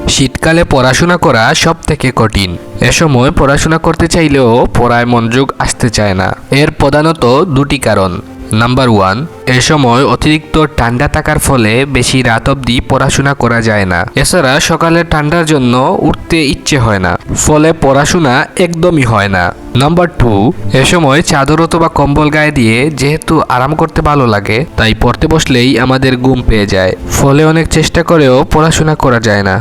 শীতকালে পড়াশোনা করা সব থেকে কঠিন। এ সময় পড়াশোনা করতে চাইলেও পড়ায় মনোযোগ আসতে চায় না। এর প্রধানত দুটি কারণ। নাম্বার 1, এ সময় অতিরিক্ত ঠান্ডা থাকার ফলে বেশি রাত অবধি পড়াশোনা করা যায় না। এছাড়া সকালে ঠান্ডার জন্য উঠতে ইচ্ছে হয় না, ফলে পড়াশোনা একদমই হয় না। নাম্বার 2, এ সময় চাদর অথবা কম্বল গায়ে দিয়ে যেহেতু আরাম করতে ভালো লাগে, তাই পড়তে বসলেই আমাদের ঘুম পেয়ে যায়, ফলে অনেক চেষ্টা করেও পড়াশোনা করা যায় না।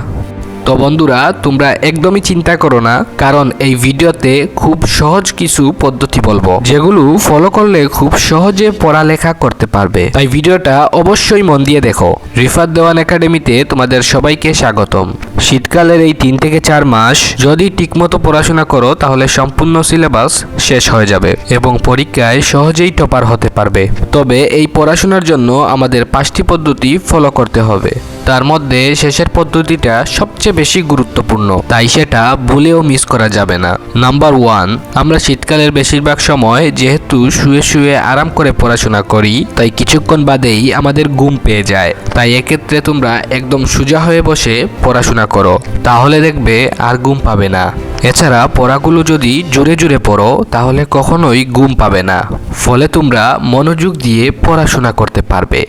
তো বন্ধুরা, তোমরা একদমই চিন্তা করো না, কারণ এই ভিডিওতে খুব সহজ কিছু পদ্ধতি বলবো, যেগুলো ফলো করলে খুব সহজে পড়ালেখা করতে পারবে। তাই ভিডিওটা অবশ্যই মন দিয়ে দেখো। রিফাত দেওয়ান একাডেমিতে তোমাদের সবাইকে স্বাগতম। শীতকালের এই 3 থেকে 4 মাস যদি ঠিকমতো পড়াশোনা করো, তাহলে সম্পূর্ণ সিলেবাস শেষ হয়ে যাবে এবং পরীক্ষায় সহজেই টপার হতে পারবে। তবে এই পড়াশোনার জন্য আমাদের 5টি পদ্ধতি ফলো করতে হবে। তার মধ্যে শেষের পদ্ধতিটা সবচেয়ে বেশি গুরুত্বপূর্ণ, তাই সেটা ভুলেও মিস করা যাবে না। নাম্বার 1, আমরা শীতকালের বেশিরভাগ সময় যেহেতু শুয়ে শুয়ে আরাম করে পড়াশোনা করি, তাই কিছুক্ষণ বাদেই আমাদের ঘুম পেয়ে যায়। তাই এক্ষেত্রে তোমরা একদম সোজা হয়ে বসে পড়াশোনা করো, তাহলে দেখবে আর ঘুম পাবে না। এছাড়া পড়াগুলো যদি জোরে জোরে পড়ো, তাহলে কখনোই ঘুম পাবে না, ফলে তোমরা মনোযোগ দিয়ে পড়াশোনা করতে পারবে।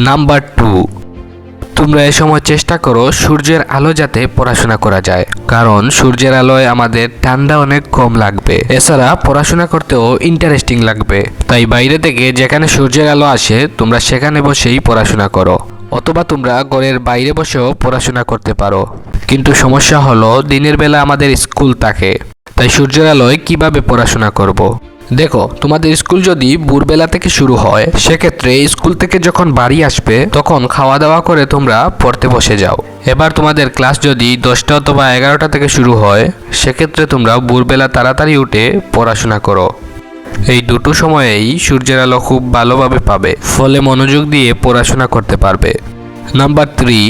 নাম্বার 2, তোমরা এ সময় চেষ্টা করো সূর্যের আলো যাতে পড়াশোনা করা যায়, কারণ সূর্যের আলোয় আমাদের ঠান্ডা অনেক কম লাগবে। এছাড়া পড়াশোনা করতেও ইন্টারেস্টিং লাগবে। তাই বাইরে থেকে যেখানে সূর্যের আলো আসে, তোমরা সেখানে বসেই পড়াশোনা করো, অথবা তোমরা ঘরের বাইরে বসেও পড়াশোনা করতে পারো। কিন্তু সমস্যা হলো, দিনের বেলা আমাদের স্কুল থাকে, তাই সূর্যের আলোয় কিভাবে পড়াশোনা করব। দেখো, তোমাদের স্কুল যদি ভোরবেলা থেকে শুরু হয়, সেক্ষেত্রে স্কুল থেকে যখন বাড়ি আসবে, তখন খাওয়া দাওয়া করে তোমরা পড়তে বসে যাও। এবার তোমাদের ক্লাস যদি 10টা অথবা 11টা থেকে শুরু হয়, সেক্ষেত্রে তোমরা ভোরবেলা তাড়াতাড়ি উঠে পড়াশোনা করো। এই দুটো সময়েই সূর্যের আলো খুব ভালোভাবে পাবে, ফলে মনোযোগ দিয়ে পড়াশোনা করতে পারবে। নাম্বার 3,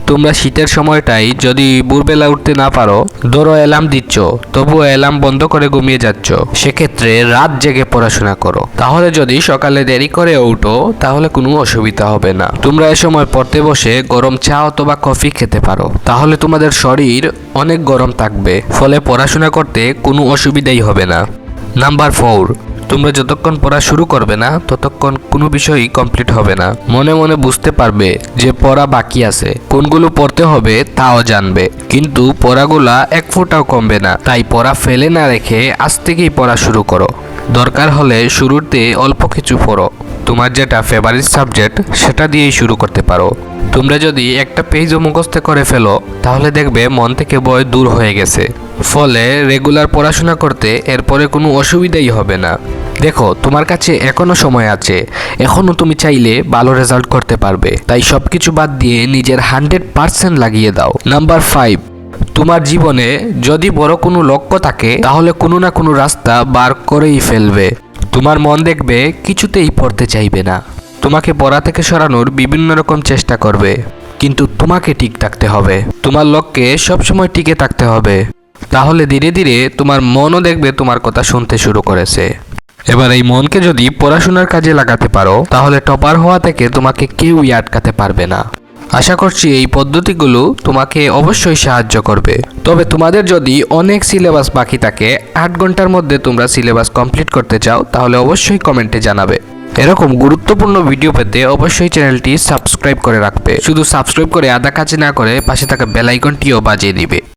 তোমরা শীতের সময়টাই যদি ভোরবেলা উঠতে না পারো, ধরো অ্যালার্ম দিচ্ছ, তবুও অ্যালার্ম বন্ধ করে ঘুমিয়ে যাচ্ছ, সেক্ষেত্রে রাত জেগে পড়াশোনা করো। তাহলে যদি সকালে দেরি করে উঠো, তাহলে কোনো অসুবিধা হবে না। তোমরা এ সময় পড়তে বসে গরম চা অথবা কফি খেতে পারো, তাহলে তোমাদের শরীর অনেক গরম থাকবে, ফলে পড়াশোনা করতে কোনো অসুবিধাই হবে না। নাম্বার 4, তোমরা যতক্ষণ পড়া শুরু করবে না, ততক্ষণ কোনো বিষয়ই কমপ্লিট হবে না। মনে মনে বুঝতে পারবে যে পড়া বাকি আছে, কোনগুলো পড়তে হবে তাও জানবে, কিন্তু পড়াগুলা এক ফোঁটাও কমবে না। তাই পড়া ফেলে না রেখে আজ থেকেই পড়া শুরু করো। দরকার হলে শুরুতে অল্প কিছু পড়ো, তোমার যেটা ফেভারিট সাবজেক্ট সেটা দিয়েই শুরু করতে পারো। তোমরা যদি একটা পেজও মুখস্থ করে ফেলো, তাহলে দেখবে মন থেকে ভয় দূর হয়ে গেছে, ফলে রেগুলার পড়াশোনা করতে এরপরে কোনো অসুবিধাই হবে না। দেখো, তোমার কাছে এখনো সময় আছে, এখনো তুমি চাইলে ভালো রেজাল্ট করতে পারবে। তাই সবকিছু বাদ দিয়ে নিজের 100% লাগিয়ে দাও। নাম্বার 5, তোমার জীবনে যদি বড় কোনো লক্ষ্য থাকে, তাহলে কোনো না কোনো রাস্তা বার করেই ফেলবে। তোমার মন দেখবে কিছুতেই পড়তে চাইবে না, তোমাকে পড়া থেকে সরানোর বিভিন্ন রকম চেষ্টা করবে, কিন্তু তোমাকে ঠিক থাকতে হবে। তোমার লক্ষ্যে সবসময় টিকে থাকতে হবে, তাহলে ধীরে ধীরে তোমার মনও দেখবে তোমার কথা শুনতে শুরু করেছে। এবার এই মনকে যদি পড়াশোনার কাজে লাগাতে পারো, তাহলে টপার হওয়া থেকে তোমাকে কেউই আটকাতে পারবে না। আশা করছি এই পদ্ধতিগুলো তোমাকে অবশ্যই সাহায্য করবে। তবে তোমাদের যদি অনেক সিলেবাস বাকি থাকে, 8 ঘন্টার মধ্যে তোমরা সিলেবাস কমপ্লিট করতে চাও, তাহলে অবশ্যই কমেন্টে জানাবে। এরকম গুরুত্বপূর্ণ ভিডিও পেতে অবশ্যই চ্যানেলটি সাবস্ক্রাইব করে রাখবে। শুধু সাবস্ক্রাইব করে আধা কাজ না করে পাশে থাকা বেল আইকনটিও বাজিয়ে দিবে।